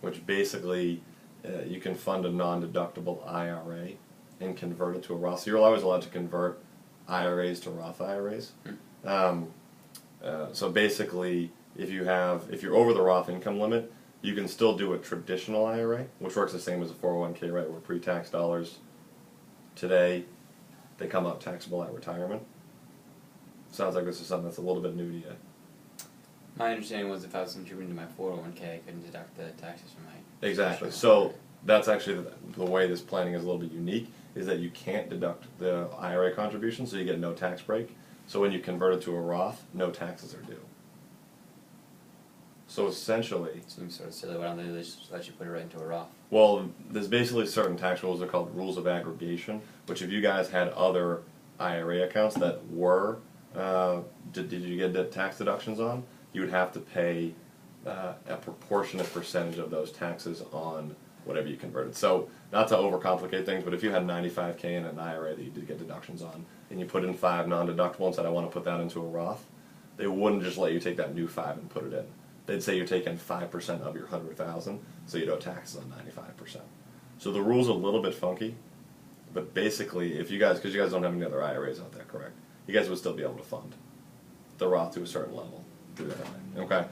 which basically you can fund a non-deductible IRA and convert it to a Roth. So you're always allowed to convert IRAs to Roth IRAs. So basically, if you're over the Roth income limit, you can still do a traditional IRA, which works the same as a 401k, right? Where pre-tax dollars today, they come out taxable at retirement. Sounds like this is something that's a little bit new to you. My understanding was if I was contributing to my 401k, I couldn't deduct the taxes from my... Exactly. So that's actually the way this planning is a little bit unique, is that you can't deduct the IRA contribution, so you get no tax break. So when you convert it to a Roth, no taxes are due. So essentially... Seems sort of silly. Why don't they just let you put it right into a Roth? Well, there's basically certain tax rules. They're called rules of aggregation, which if you guys had other IRA accounts that were, did you get tax deductions on, you would have to pay a proportionate percentage of those taxes on whatever you converted. So, not to overcomplicate things, but if you had 95K in an IRA that you did get deductions on, and you put in 5 non-deductible and said, I want to put that into a Roth, they wouldn't just let you take that new 5 and put it in. They'd say you're taking 5% of your 100,000, so you'd owe taxes on 95%. So the rule's a little bit funky, but basically, if you guys, because you guys don't have any other IRAs out there, correct? You guys would still be able to fund the Roth to a certain level through that. Okay.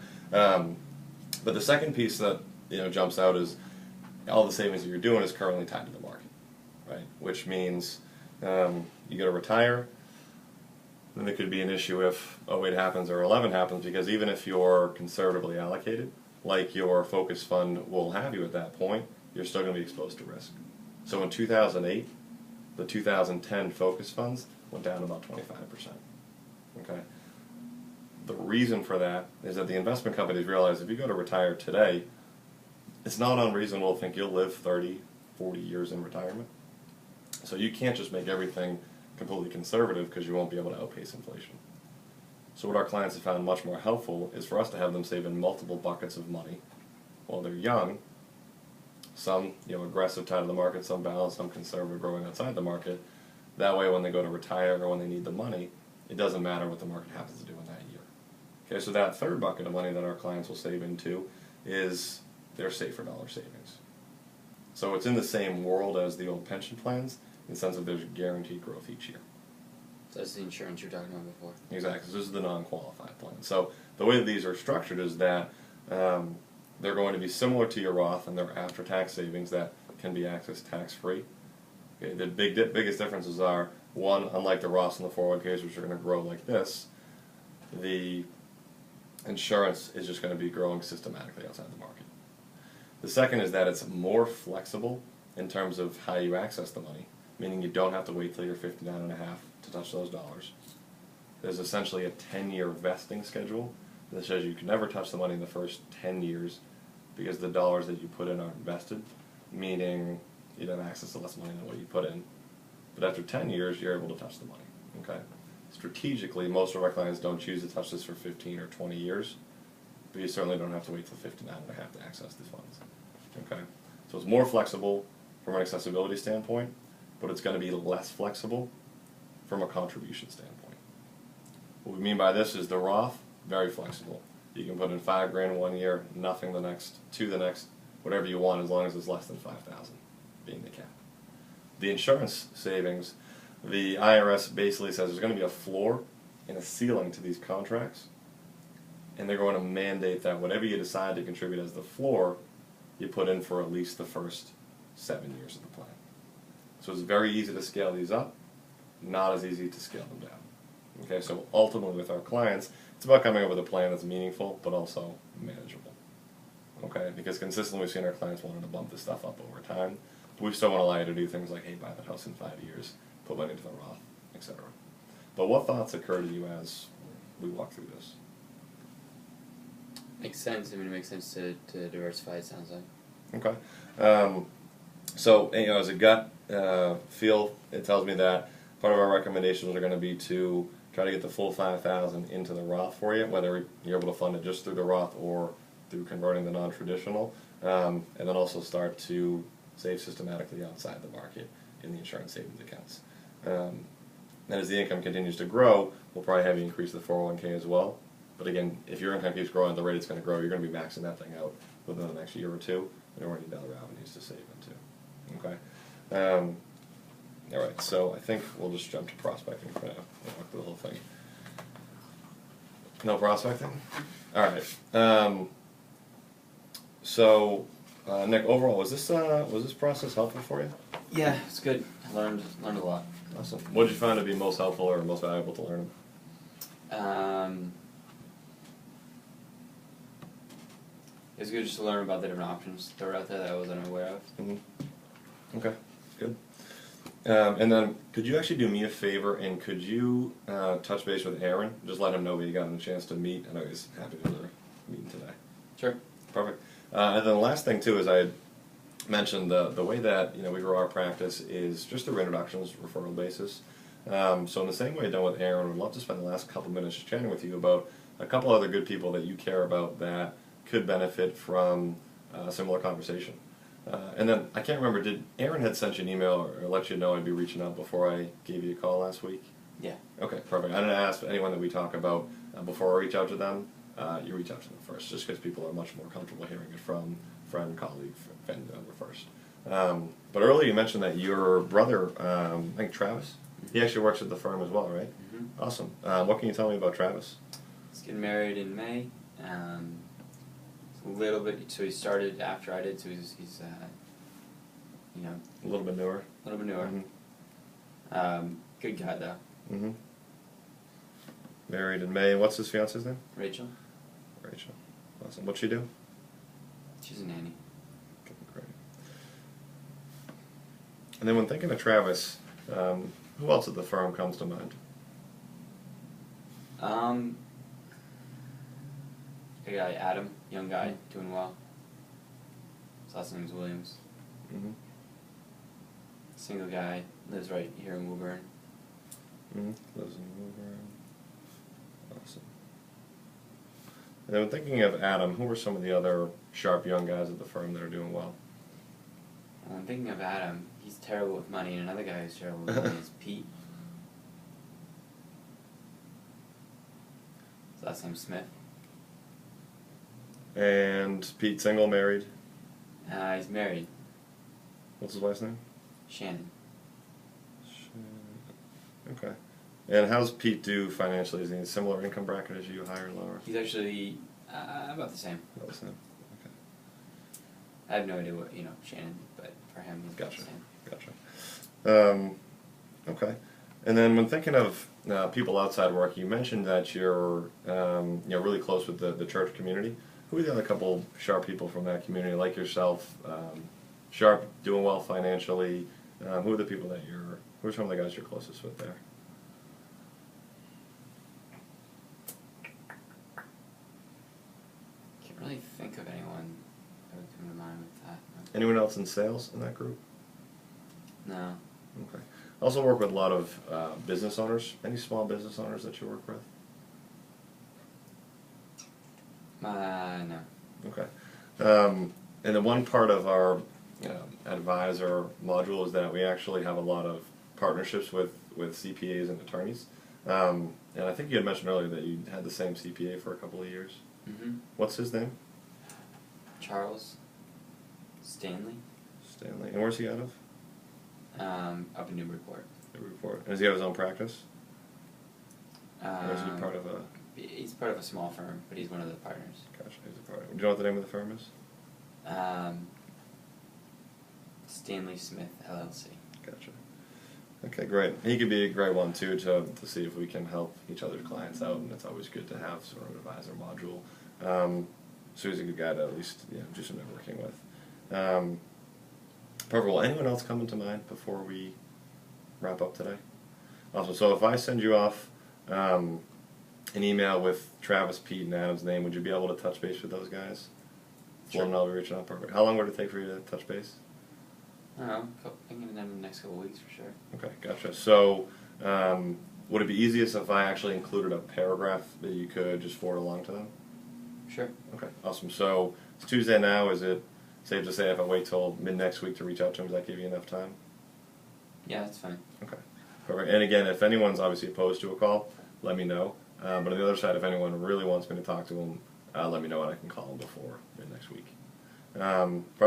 But the second piece that jumps out is all the savings that you're doing is currently tied to the market, right? Which means you got to retire. Then there could be an issue if 08 happens or 11 happens, because even if you're conservatively allocated, like your focus fund will have you at that point, you're still going to be exposed to risk. So in 2008, the 2010 focus funds went down about 25%. Okay. The reason for that is that the investment companies realize if you go to retire today, it's not unreasonable to think you'll live 30, 40 years in retirement. So you can't just make everything completely conservative because you won't be able to outpace inflation. So what our clients have found much more helpful is for us to have them save in multiple buckets of money while they're young. Some aggressive tied to the market, some balanced, some conservative growing outside the market. That way when they go to retire or when they need the money, it doesn't matter what the market happens to do in that year. Okay, so that third bucket of money that our clients will save into is their safer dollar savings. So it's in the same world as the old pension plans, in the sense that there's guaranteed growth each year. So that's the insurance you were talking about before. Exactly. So this is the non-qualified plan. So the way that these are structured is that they're going to be similar to your Roth, and they're after-tax savings that can be accessed tax-free. Okay, the biggest differences are, one, unlike the Roths and the 401ks, which are going to grow like this, the insurance is just going to be growing systematically outside the market. The second is that it's more flexible in terms of how you access the money, meaning you don't have to wait till you're 59 and a half to touch those dollars. There's essentially a 10-year vesting schedule that says you can never touch the money in the first 10 years because the dollars that you put in aren't invested, meaning you'd have access to less money than what you put in. But after 10 years, you're able to touch the money. Okay. Strategically, most of our clients don't choose to touch this for 15 or 20 years, but you certainly don't have to wait till 59 and a half to access the funds. Okay. So it's more flexible from an accessibility standpoint, but it's going to be less flexible from a contribution standpoint. What we mean by this is the Roth, very flexible. You can put in $5,000 one year, nothing the next, 2 the next, whatever you want, as long as it's less than $5,000 being the cap. The insurance savings, the IRS basically says there's going to be a floor and a ceiling to these contracts, and they're going to mandate that whatever you decide to contribute as the floor, you put in for at least the first 7 years of the plan. So it's very easy to scale these up, not as easy to scale them down. Okay, so ultimately with our clients, it's about coming up with a plan that's meaningful but also manageable. Okay, because consistently we've seen our clients wanting to bump this stuff up over time. We still want to allow you to do things like, hey, buy that house in 5 years, put money into the Roth, etc. But what thoughts occur to you as we walk through this? Makes sense. I mean, it makes sense to diversify, it sounds like. Okay. So, as a gut feel, it tells me that part of our recommendations are going to be to try to get the full $5,000 into the Roth for you, whether you're able to fund it just through the Roth or through converting the non-traditional, and then also start to save systematically outside the market in the insurance savings accounts. And as the income continues to grow, we'll probably have you increase the 401k as well. But again, if your income keeps growing at the rate it's going to grow, you're going to be maxing that thing out within the next year or two, there are any other avenues to save into. Okay. All right. So I think we'll just jump to prospecting for now. We'll walk through the whole thing. No prospecting. All right. So, Nick, overall, was this process helpful for you? Yeah, it's good. I learned a lot. Awesome. What did you find to be most helpful or most valuable to learn? It was good just to learn about the different options that were out there that I wasn't aware of. Mm-hmm. Okay, good. And then, could you actually do me a favor and could you touch base with Aaron? Just let him know that you got a chance to meet. I know he's happy to the meeting today. Sure. Perfect. And then the last thing too is I had mentioned the way that we grow our practice is just through introductions, referral basis. So in the same way I've done with Aaron, we'd love to spend the last couple minutes just chatting with you about a couple other good people that you care about that could benefit from a similar conversation. And then I can't remember, did Aaron had sent you an email or let you know I'd be reaching out before I gave you a call last week? Yeah. Okay, perfect. I'm going to ask anyone that we talk about before I reach out to them, you reach out to them first, just because people are much more comfortable hearing it from friend, colleague, family member first. But earlier you mentioned that your brother, I think Travis, he actually works at the firm as well, right? Mm-hmm. Awesome. What can you tell me about Travis? He's getting married in May. A little bit. So he started after I did. So he's A little bit newer. A little bit newer. Mm-hmm. Good guy though. Mm-hmm. Married in May. What's his fiance's name? Rachel. Rachel. Awesome. What's she do? She's a nanny. Okay, great. And then when thinking of Travis, who else at the firm comes to mind? A guy, Adam, young guy, doing well. His last name's Williams. Mm-hmm. Single guy, lives right here in Woburn. Mm-hmm. Lives in Woburn. Awesome. And then when thinking of Adam, who are some of the other sharp young guys at the firm that are doing well? When thinking of Adam, he's terrible with money, and another guy who's terrible with money is Pete. His last name's Smith. And Pete, single, married? He's married. What's his last name? Shannon. Okay. And how does Pete do financially? Is he in a similar income bracket as you, higher or lower? He's actually about the same. About the same. Okay. I have no idea what Shannon, but for him, he's about the same. Gotcha. Okay. And then when thinking of people outside work, you mentioned that you're really close with the church community. Who are the other couple sharp people from that community, like yourself, sharp, doing well financially? Who are the people that who are some of the guys you're closest with there? Can't really think of anyone that would come to mind with that. No. Anyone else in sales in that group? No. Okay. I also work with a lot of business owners. Any small business owners that you work with? No. Okay. And then one part of our advisor module is that we actually have a lot of partnerships with CPAs and attorneys. And I think you had mentioned earlier that you had the same CPA for a couple of years. Mm-hmm. What's his name? Charles Stanley. Stanley. And where's he out of? Up in Newburyport. Newburyport. And does he have his own practice? Or is he part of a... He's part of a small firm, but he's one of the partners. Gotcha, he's a partner. Do you know what the name of the firm is? Stanley Smith, LLC. Gotcha. Okay, great. He could be a great one, too, to see if we can help each other's clients out, and it's always good to have sort of an advisor module. So he's a good guy to at least do some networking with. Perfect. Well, anyone else coming to mind before we wrap up today? Awesome. So if I send you off an email with Travis, Pete, and Adam's name, would you be able to touch base with those guys? Sure. I'll be reaching out. Perfect. How long would it take for you to touch base? I don't know. I can get it done in the next couple of weeks for sure. Okay, gotcha. So, would it be easiest if I actually included a paragraph that you could just forward along to them? Sure. Okay, awesome. So, it's Tuesday now. Is it safe to say if I wait till mid-next week to reach out to them, does that give you enough time? Yeah, that's fine. Okay, perfect. And again, if anyone's obviously opposed to a call, let me know. But on the other side, if anyone really wants me to talk to them, let me know and I can call them before mid-next week. For